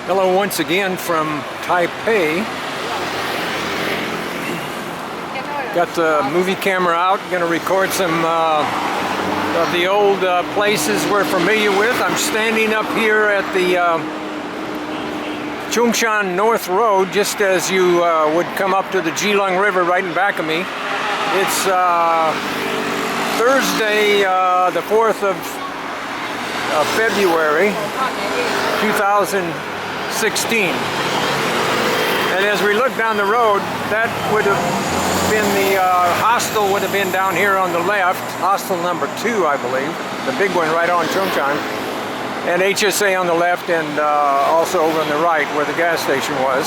Hello once again from Taipei. Got the movie camera out, going to record some of the old places we're familiar with. I'm standing up here at the Chungshan North Road, just as you would come up to the Keelung River right in back of me. It's Thursday, the 4th of February 2016. And as we look down the road, that would have been the hostel would have been down here on the left, hostel number 2, I believe, the big one right on Chungshan, and HSA on the left, and also over on the right where the gas station was.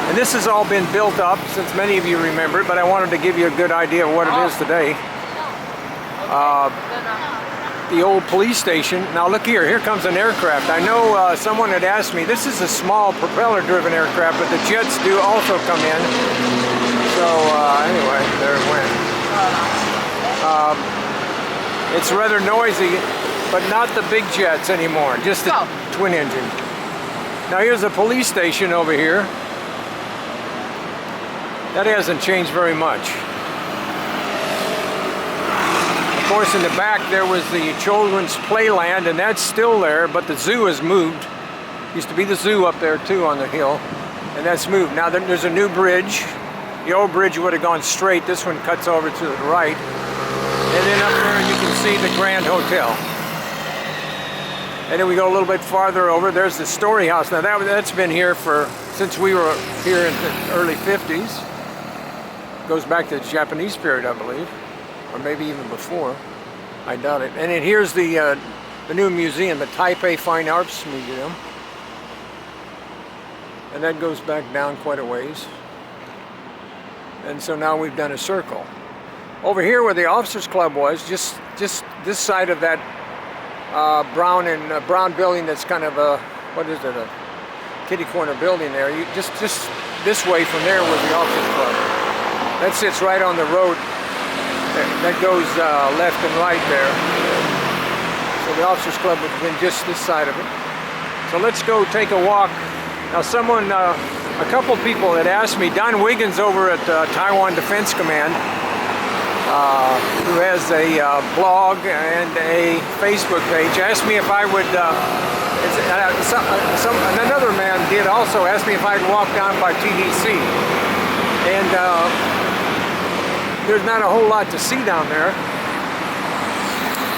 And this has all been built up, since many of you remember it, but I wanted to give you a good idea of what it is today. The old police station. Now look here comes an aircraft. I know someone had asked me, this is a small propeller driven aircraft, but the jets do also come in. So anyway, there it went. It's rather noisy, but not the big jets anymore, just the twin engine. Now here's a police station over here. That hasn't changed very much. Of course, in the back there was the children's playland, and that's still there, but the zoo has moved. Used to be the zoo up there too on the hill, and that's moved. Now there's a new bridge. The old bridge would have gone straight. This one cuts over to the right. And then up there you can see the Grand Hotel. And then we go a little bit farther over. There's the Story House. Now that's been here since we were here in the early 50s. Goes back to the Japanese period, I believe. Or maybe even before. I doubt it. And then here's the new museum, the Taipei Fine Arts Museum. And that goes back down quite a ways. And so now we've done a circle. Over here where the Officers Club was, just this side of that brown building that's kind of a, what is it, a kitty corner building there. You just this way from there was the Officers Club. That sits right on the road. That goes left and right there. So the Officers Club would have been just this side of it. So let's go take a walk. Now a couple people had asked me, Don Wiggins over at Taiwan Defense Command, who has a blog and a Facebook page, asked me if I would, another man did also ask me if I'd walk down by TDC. And there's not a whole lot to see down there,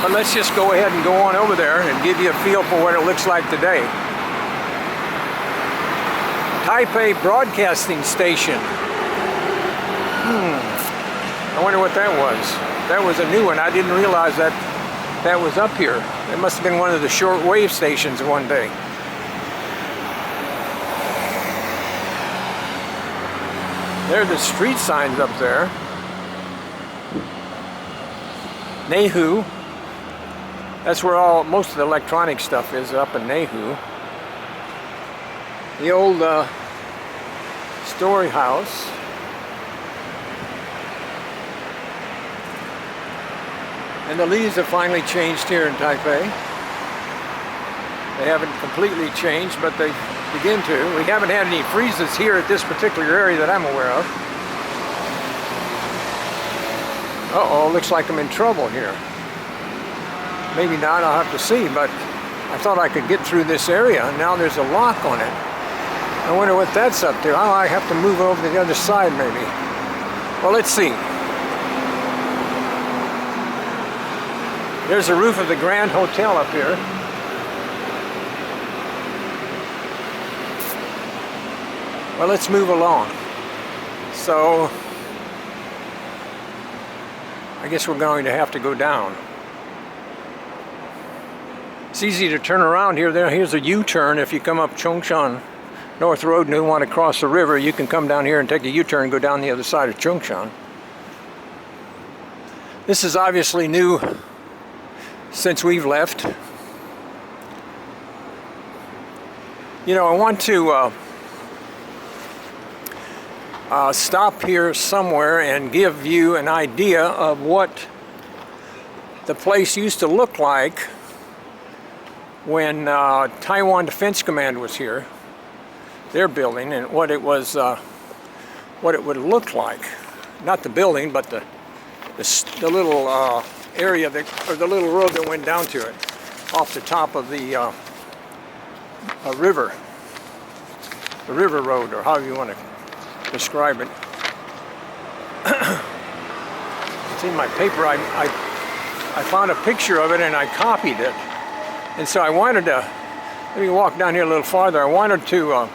but let's just go ahead and go on over there and give you a feel for what it looks like today. Taipei Broadcasting Station. I wonder what that was. That was a new one. I didn't realize that was up here. It must have been one of the shortwave stations one day. There are the street signs up there. Nehu. That's where most of the electronic stuff is, up in Nehu. The old Story House. And the leaves have finally changed here in Taipei. They haven't completely changed, but they begin to. We haven't had any freezes here at this particular area that I'm aware of. Uh-oh, looks like I'm in trouble here. Maybe not, I'll have to see, but I thought I could get through this area, and now there's a lock on it. I wonder what that's up to. Oh, I have to move over to the other side, maybe. Well, let's see. There's the roof of the Grand Hotel up here. Well, let's move along. So, I guess we're going to have to go down. It's easy to turn around here. Here's a U-turn. If you come up Chungshan North Road and you want to cross the river, you can come down here and take a U-turn and go down the other side of Chungshan. This is obviously new since we've left. You know, I want to stop here somewhere and give you an idea of what the place used to look like when Taiwan Defense Command was here. their building and what it was, what it would look like. Not the building, but the little area that, or the little road that went down to it, off the top of the river road, or however you want to describe it. It's in my paper. I found a picture of it and I copied it, and so I wanted to, let me walk down here a little farther. I wanted to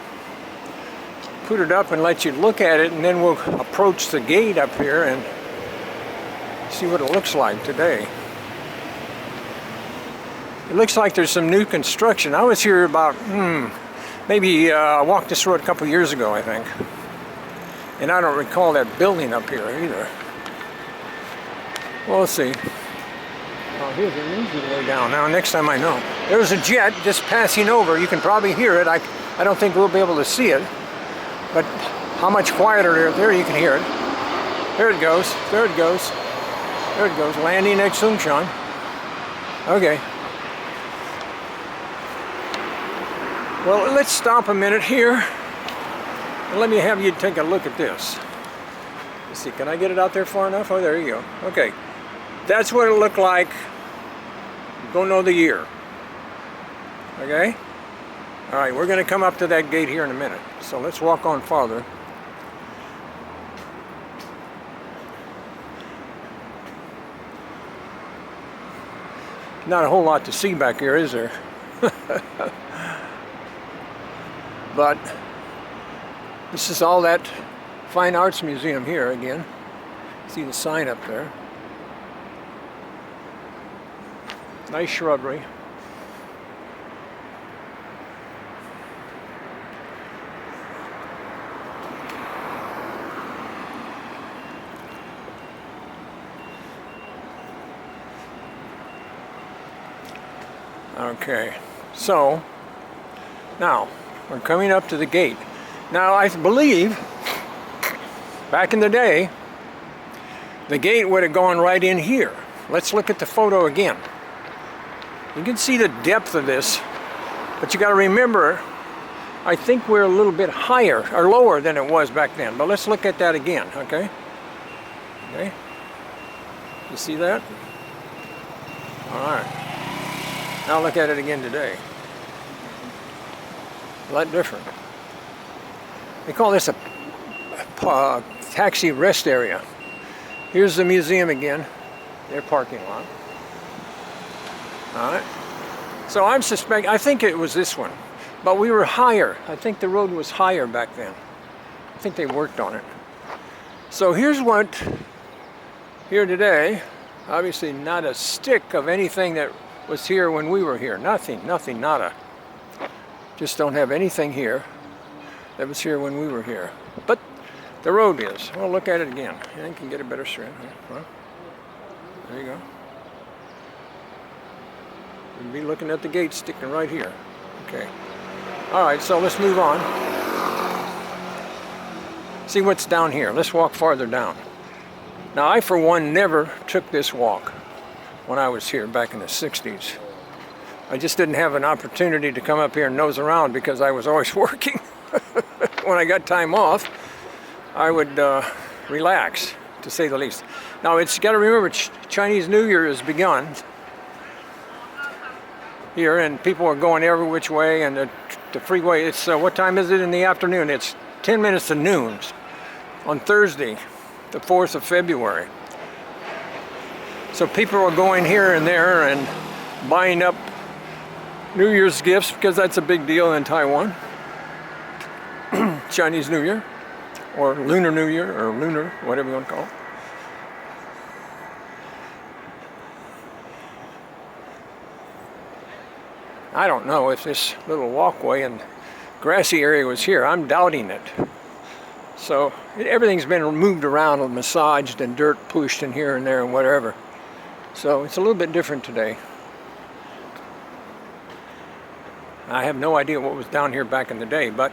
put it up and let you look at it, and then we'll approach the gate up here and see what it looks like today. It looks like there's some new construction. I was here about, maybe I walked this road a couple years ago, I think. And I don't recall that building up here either. Well, let's see. Oh, here's an easy way down. Now, next time I know. There's a jet just passing over. You can probably hear it. I don't think we'll be able to see it. But how much quieter there you can hear it. There it goes. There it goes. There it goes. Landing at Chungshan. Okay. Well, let's stop a minute here. And let me have you take a look at this. Let's see, can I get it out there far enough? Oh, there you go. Okay. That's what it looked like. Don't know the year. Okay? All right, we're going to come up to that gate here in a minute. So let's walk on farther. Not a whole lot to see back here, is there? But this is all that Fine Arts Museum here again. See the sign up there. Nice shrubbery. Okay, so now we're coming up to the gate. Now I believe back in the day the gate would have gone right in here. Let's look at the photo again. You can see the depth of this, but you got to remember, I think we're a little bit higher or lower than it was back then. But let's look at that again, okay? Okay. You see that? All right. Now look at it again today. A lot different. They call this a taxi rest area. Here's the museum again, their parking lot. All right. So I think it was this one, but we were higher. I think the road was higher back then. I think they worked on it. So here's what, here today, obviously not a stick of anything that was here when we were here. Nothing, nada. Just don't have anything here that was here when we were here. But the road is. Well, look at it again. I think you can get a better shot. Well, there you go. You'll be looking at the gate sticking right here. Okay. All right, so let's move on. See what's down here. Let's walk farther down. Now, I, for one, never took this walk when I was here back in the 60s. I just didn't have an opportunity to come up here and nose around because I was always working. When I got time off, I would relax, to say the least. Now, it's got to remember, Chinese New Year has begun here, and people are going every which way, and the freeway, it's, what time is it in the afternoon? It's 10 minutes to noon on Thursday, the 4th of February. So people are going here and there and buying up New Year's gifts, because that's a big deal in Taiwan. Chinese New Year, or Lunar New Year, or Lunar, whatever you want to call it. I don't know if this little walkway and grassy area was here. I'm doubting it. So everything's been moved around and massaged and dirt pushed in here and there and whatever. So it's a little bit different today. I have no idea what was down here back in the day, but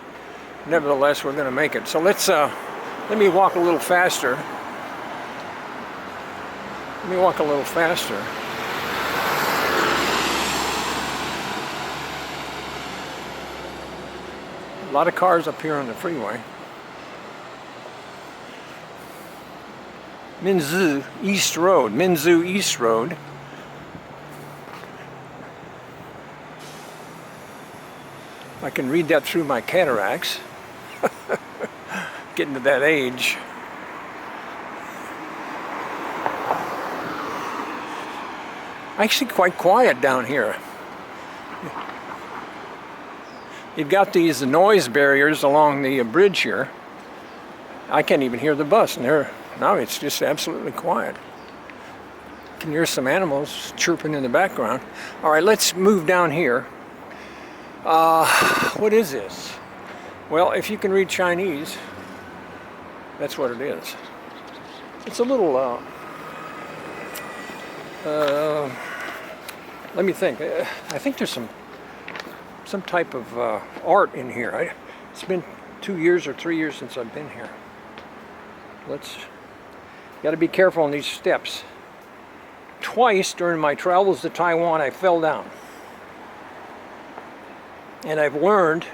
nevertheless, we're going to make it. So let me walk a little faster. Let me walk a little faster. A lot of cars up here on the freeway. Minzu East Road. Minzu East Road. I can read that through my cataracts. Getting to that age. Actually quite quiet down here. You've got these noise barriers along the bridge here. I can't even hear the bus, and now it's just absolutely quiet. You can hear some animals chirping in the background. All right, let's move down here. What is this? Well, if you can read Chinese, that's what it is. It's a little, let me think. I think there's some type of art in here. It's been 2 years or 3 years since I've been here. Got to be careful on these steps. Twice during my travels to Taiwan, I fell down. And I've learned,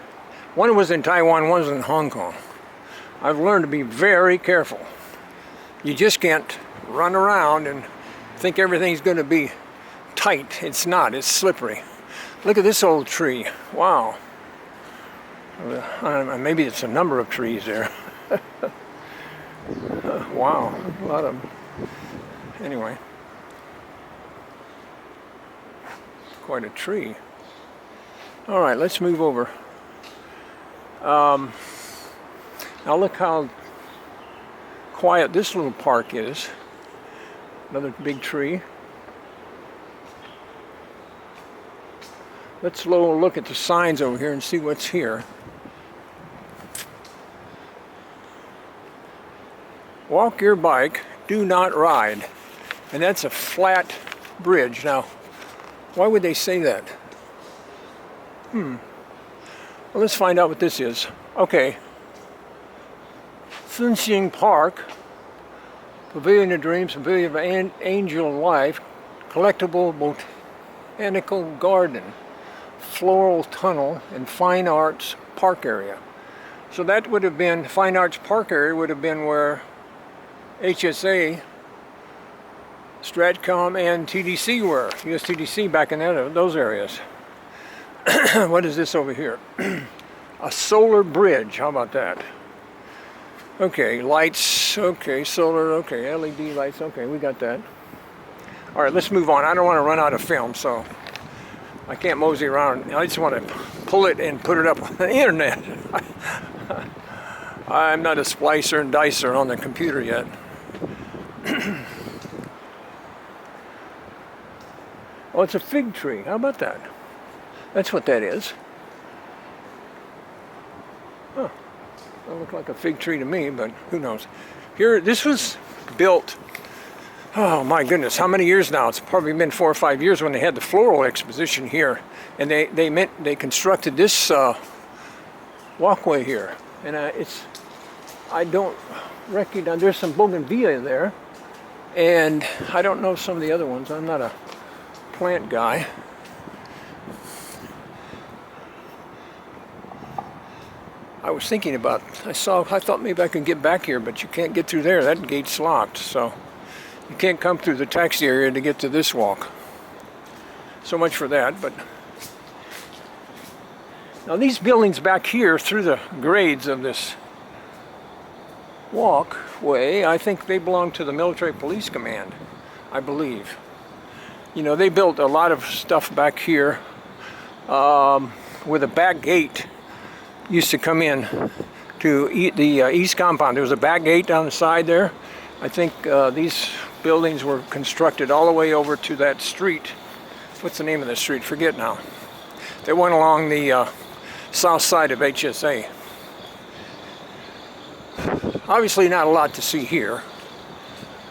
one was in Taiwan, one was in Hong Kong. I've learned to be very careful. You just can't run around and think everything's going to be tight. It's not. It's slippery. Look at this old tree. Wow. Maybe it's a number of trees there. Wow. A lot of them. Anyway. Quite a tree. All right, let's move over. Now look how quiet this little park is. Another big tree. Let's look at the signs over here and see what's here. Walk your bike, do not ride. And that's a flat bridge. Now, why would they say that? Well, let's find out what this is. Okay. Chungshan Park, Pavilion of Dreams, Pavilion of Angel Life, Collectible Botanical Garden, Floral Tunnel, and Fine Arts Park Area. So that would have been, Fine Arts Park Area would have been where HSA, Stratcom, and TDC were. US TDC back in those areas. What is this over here? A solar bridge. How about that? Okay, lights. Okay, solar. Okay, LED lights. Okay, we got that. All right, let's move on. I don't want to run out of film, so I can't mosey around. I just want to pull it and put it up on the internet. I'm not a splicer and dicer on the computer yet. Oh, it's a fig tree. How about that? That's what that is. Huh. Doesn't look like a fig tree to me, but who knows. Here, this was built, oh my goodness, how many years now? It's probably been 4 or 5 years when they had the floral exposition here. And they constructed this walkway here. And I don't recognize, there's some bougainvillea there. And I don't know some of the other ones. I'm not a plant guy. I was thinking about, I thought maybe I could get back here, but you can't get through there. That gate's locked, so you can't come through the taxi area to get to this walk. So much for that. But now these buildings back here through the grades of this walkway, I think they belong to the Military Police Command, I believe. You know, they built a lot of stuff back here with a back gate. Used to come in to the east compound. There was a back gate down the side there. I think these buildings were constructed all the way over to that street. What's the name of the street? Forget now. They went along the south side of HSA. Obviously not a lot to see here,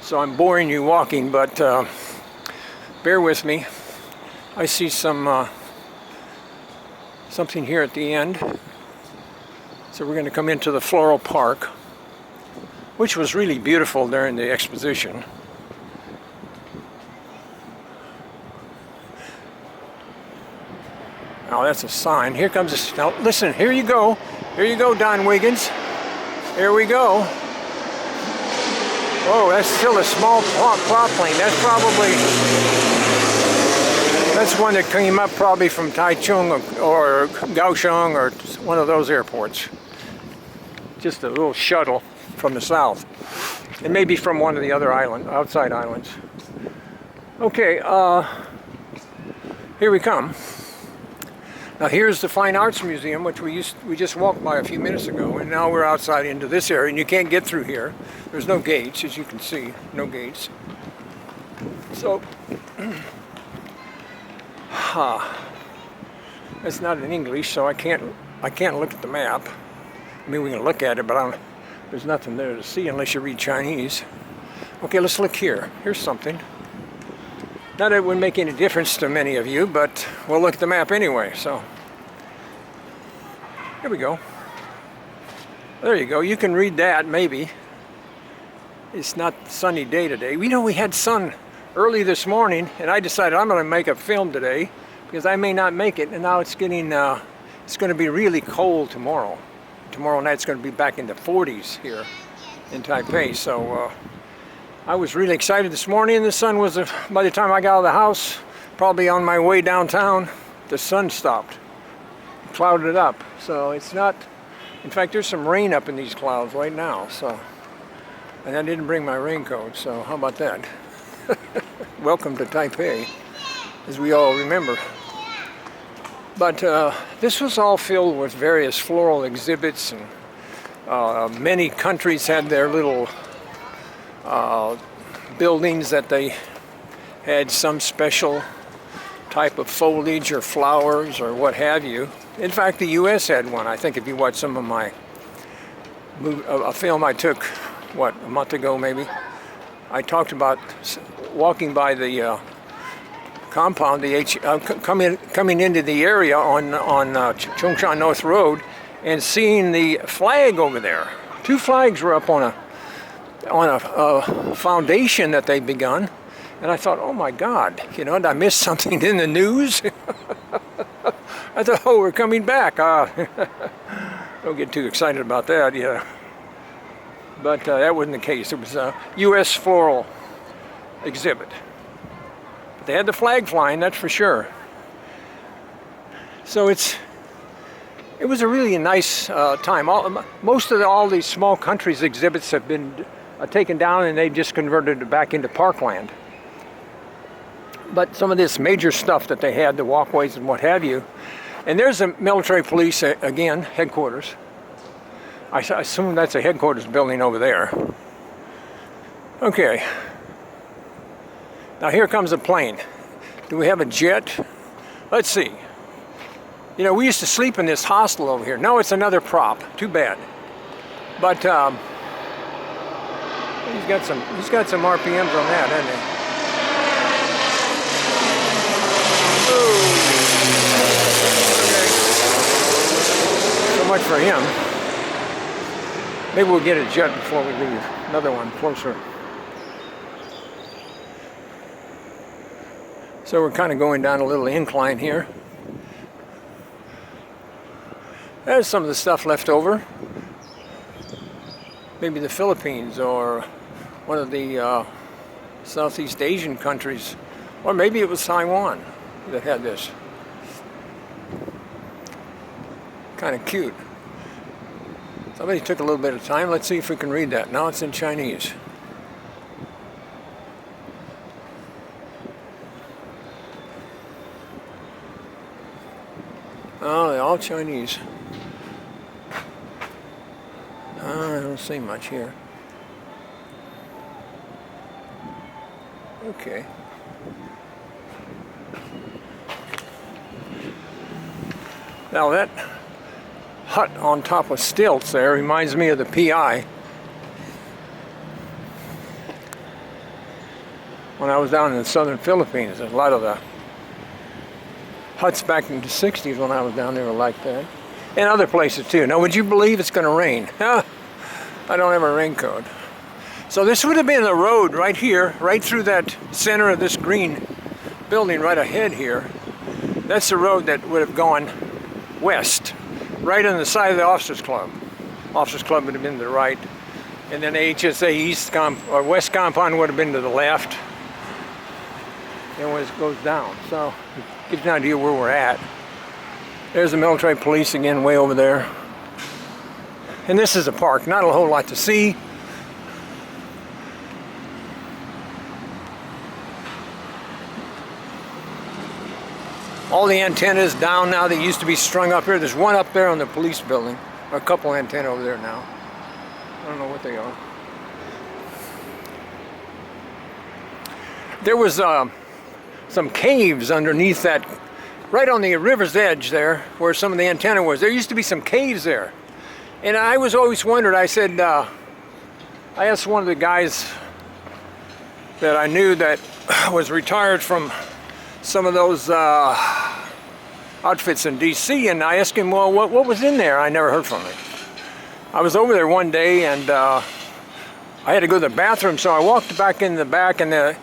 so I'm boring you walking, but bear with me. I see something here at the end. So we're going to come into the Floral Park, which was really beautiful during the exposition. Now that's a sign. Here comes a, now listen, here you go. Here you go, Don Wiggins. Here we go. Oh, that's still a small prop plane. That's one that came up probably from Taichung or Kaohsiung or one of those airports. Just a little shuttle from the south. And maybe from one of the other outside islands. Okay, here we come. Now here's the Fine Arts Museum, which we just walked by a few minutes ago, and now we're outside into this area, and you can't get through here. There's no gates, as you can see, no gates. So, it's not in English, so I can't look at the map. I mean, we can look at it, but there's nothing there to see unless you read Chinese. Okay, let's look here. Here's something. Not that it would make any difference to many of you, but we'll look at the map anyway, so. Here we go. There you go. You can read that, maybe. It's not a sunny day today. We know we had sun early this morning, and I decided I'm going to make a film today because I may not make it, and now it's getting, it's going to be really cold tomorrow. Tomorrow night it's going to be back in the 40s here in Taipei, so I was really excited this morning. The sun was, by the time I got out of the house, probably on my way downtown, the sun stopped. Clouded up. So it's not, in fact, there's some rain up in these clouds right now. So, and I didn't bring my raincoat, so how about that? Welcome to Taipei, as we all remember. But this was all filled with various floral exhibits, and many countries had their little buildings that they had some special type of foliage or flowers or what have you. In fact, the US had one. I think if you watch some of my a film I took, what, a month ago maybe, I talked about walking by the compound, coming into the area on Chungshan North Road, and seeing the flag over there. Two flags were up on a foundation that they'd begun, and I thought, oh my God, you know, did I miss something in the news? I thought, oh, we're coming back. Don't get too excited about that, yeah. But that wasn't the case. It was a US Floral exhibit. But they had the flag flying, that's for sure. So it was a really nice time. Most of all these small countries exhibits have been taken down, and they just converted it back into parkland. But some of this major stuff that they had, the walkways and what have you, and there's a military police, again, headquarters. I assume that's a headquarters building over there. Okay. Now here comes a plane. Do we have a jet? Let's see. You know, we used to sleep in this hostel over here. No, it's another prop. Too bad. But he's got some RPMs on that, hasn't he? Okay. So much for him. Maybe we'll get a jet before we leave. Another one closer. So we're kind of going down a little incline here. There's some of the stuff left over. Maybe the Philippines or one of the Southeast Asian countries, or maybe it was Taiwan that had this. Kind of cute. Somebody took a little bit of time. Let's see if we can read that. Now it's in Chinese. Oh, they're all Chinese. I don't see much here. Okay. Now that hut on top of stilts there reminds me of the PI. When I was down in the southern Philippines, a lot of the huts back in the 60s when I was down there were like that. And other places too. Now, would you believe it's going to rain? I don't have a raincoat. So this would have been the road right here, right through that center of this green building right ahead here. That's the road that would have gone west. right on the side of the officers club. Officers club would have been to the right, and then HSA West compound would have been to the left. And when it goes down, so it gives you an idea where we're at. There's the military police again, way over there. And this is a park, not a whole lot to see. All the antennas down now that used to be strung up here. There's one up there on the police building. A couple antennas over there now. I don't know what they are. There was some caves underneath that, right on the river's edge there, where some of the antenna was. There used to be some caves there. And I was always wondered, I said, I asked one of the guys that I knew that was retired from some of those outfits in DC, and I asked him, well, what was in there? I never heard from him. I was over there one day, and I had to go to the bathroom, so I walked back in the back and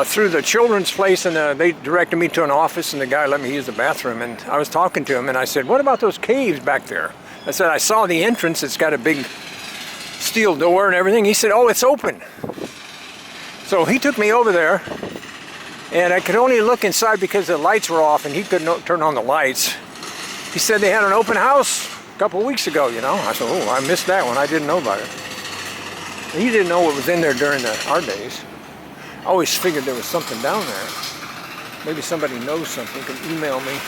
through the children's place, and they directed me to an office, and the guy let me use the bathroom, and I was talking to him, and I said, what about those caves back there? I said, I saw the entrance. It's got a big steel door and everything. He said, oh, it's open. So he took me over there, and I could only look inside because the lights were off and he couldn't turn on the lights. He said they had an open house a couple of weeks ago, you know. I said, oh, I missed that one. I didn't know about it. And he didn't know what was in there during our days. I always figured there was something down there. Maybe somebody knows something, can email me.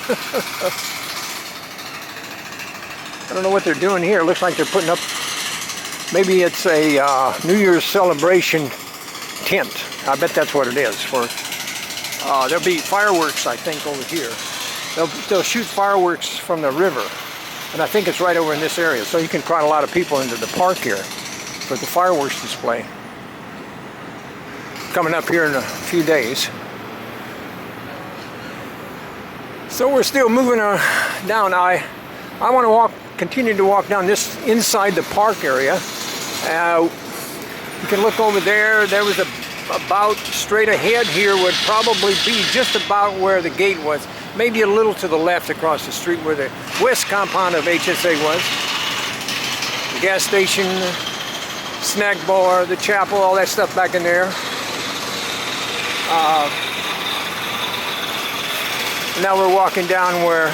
I don't know what they're doing here. It looks like they're putting up, maybe it's a New Year's celebration tent. I bet that's what it is. There'll be fireworks, I think, over here. They'll shoot fireworks from the river, and I think it's right over in this area. So you can crowd a lot of people into the park here for the fireworks display. Coming up here in a few days. So we're still moving down. I want to continue to walk down this inside the park area. You can look over there. There was about straight ahead here would probably be just about where the gate was. Maybe a little to the left across the street where the west compound of HSA was. The gas station, snack bar, the chapel, all that stuff back in there. Now we're walking down where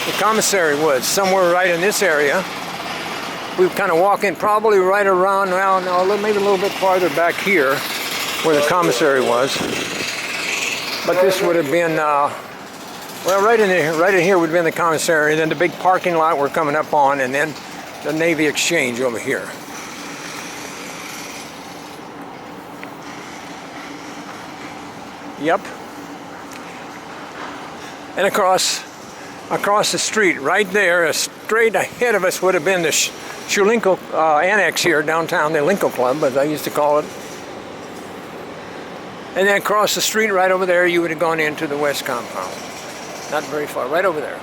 the commissary was, somewhere right in this area. We're kind of walking probably right around now, maybe a little bit farther back here where the commissary was. But this would have been, well, right in here would have been the commissary, and then the big parking lot we're coming up on, and then the Navy Exchange over here. Yep. And across the street, right there, straight ahead of us would have been the Shulinko Annex here downtown, the Linko Club, as I used to call it. And then across the street, right over there, you would have gone into the west compound. Not very far, right over there.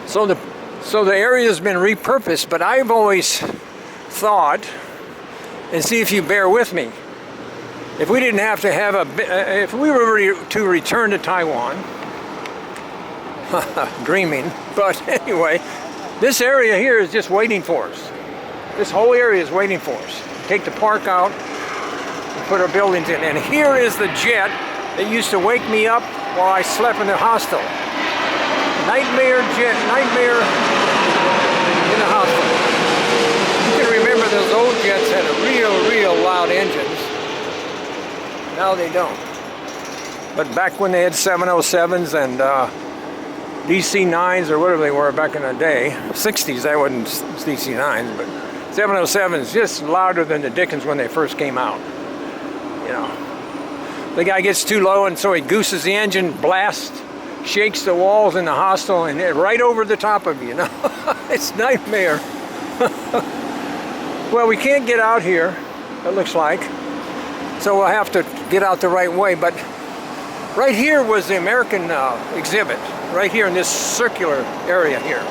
So the area has been repurposed, but I've always thought, and see if you bear with me, if we didn't have to have if we were to return to Taiwan, dreaming, but anyway, this area here is just waiting for us. This whole area is waiting for us. Take the park out and put our buildings in. And here is the jet that used to wake me up while I slept in the hostel. Nightmare jet, nightmare in the hostel. You can remember those old jets had real loud engines. Now they don't. But back when they had 707s and DC-9s or whatever they were back in the day, 60s, that wasn't DC-9s, but 707s just louder than the Dickens when they first came out. You know, the guy gets too low and so he gooses the engine, blasts, shakes the walls in the hostel, and right over the top of you, you know. It's nightmare. Well, we can't get out here, it looks like, so we'll have to get out the right way. But right here was the American exhibit, right here in this circular area here.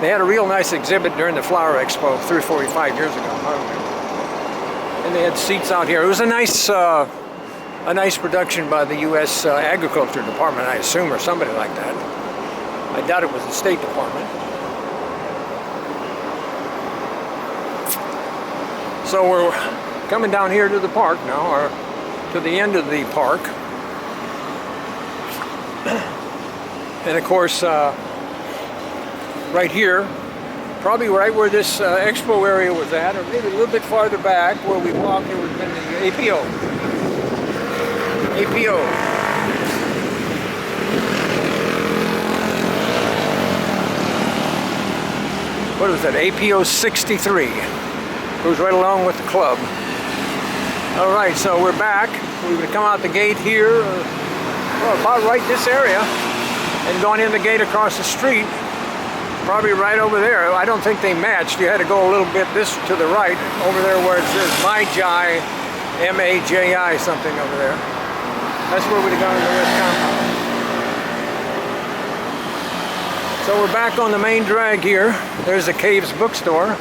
They had a real nice exhibit during the Floral Expo 45 years ago. And they had seats out here. It was a nice a nice production by the US Agriculture Department, I assume, or somebody like that. I doubt it was the State Department. So we're coming down here to the park now, or to the end of the park. And of course, right here, probably right where this expo area was at, or maybe a little bit farther back where we walked, there would have been the APO. APO. What was that? APO 63. Goes right along with the club. All right, so we're back. We would come out the gate here, well, about right this area, and going in the gate across the street. Probably right over there. I don't think they matched. You had to go a little bit this to the right, over there where it says Majai, M-A-J-I, something over there. That's where we'd have gone into this compound. So we're back on the main drag here. There's the Caves bookstore.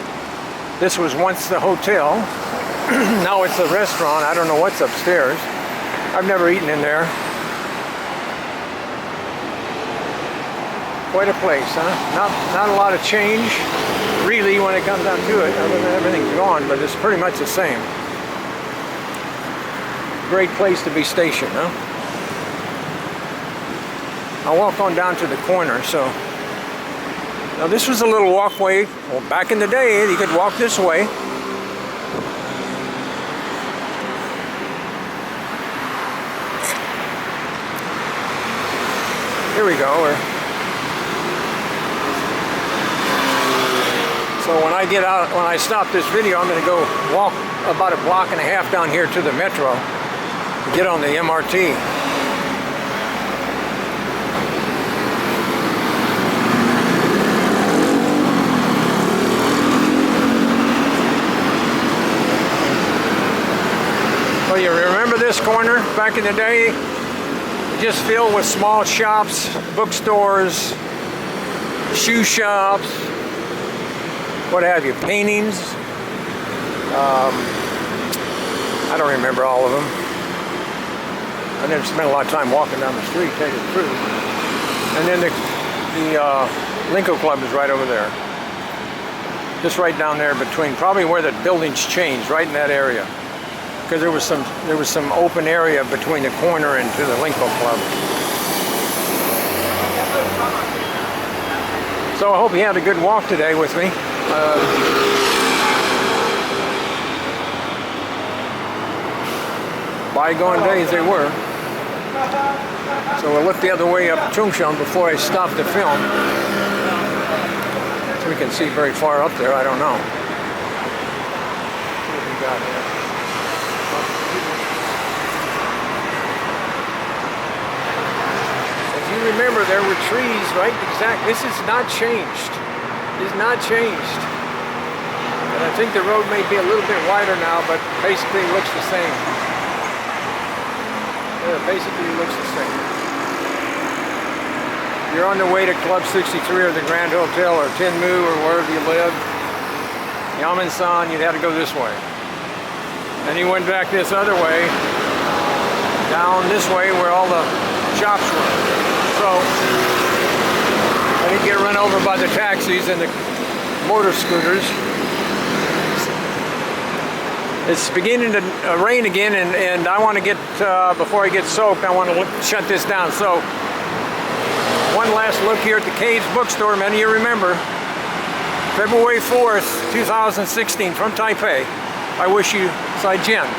This was once the hotel. Now it's a restaurant. I don't know what's upstairs. I've never eaten in there. Quite a place, huh? Not a lot of change, really, when it comes down to it. Other than everything's gone, but it's pretty much the same. Great place to be stationed, huh? I'll walk on down to the corner, so. Now this was a little walkway. Well, back in the day, you could walk this way. Here we go. So when I get out, when I stop this video, I'm going to go walk about a block and a half down here to the metro to get on the MRT. Well, you remember this corner back in the day? Just filled with small shops, bookstores, shoe shops, what have you, paintings. I don't remember all of them. I never spent a lot of time walking down the street, tell you the truth. And then the Lincoln Club is right over there. Just right down there between, probably where the buildings changed, right in that area. Because there was some open area between the corner and to the Lincoln Club. So I hope you had a good walk today with me. Bygone days they were. So we'll look the other way up Chungshan before I stop the film. So we can see very far up there, I don't know. What have we got here? If you remember, there were trees, right? This is not changed. Is not changed. And I think the road may be a little bit wider now, but basically it looks the same. Yeah, basically it looks the same. You're on the way to Club 63 or the Grand Hotel or Tinmu or wherever you live. Yamansan, you'd have to go this way. Then you went back this other way, down this way where all the shops were. So I didn't get run over by the taxis and the motor scooters. It's beginning to rain again, and I want to get, before I get soaked, I want to shut this down. So, one last look here at the Caves bookstore. Many of you remember, February 4th, 2016, from Taipei. I wish you Zaijian.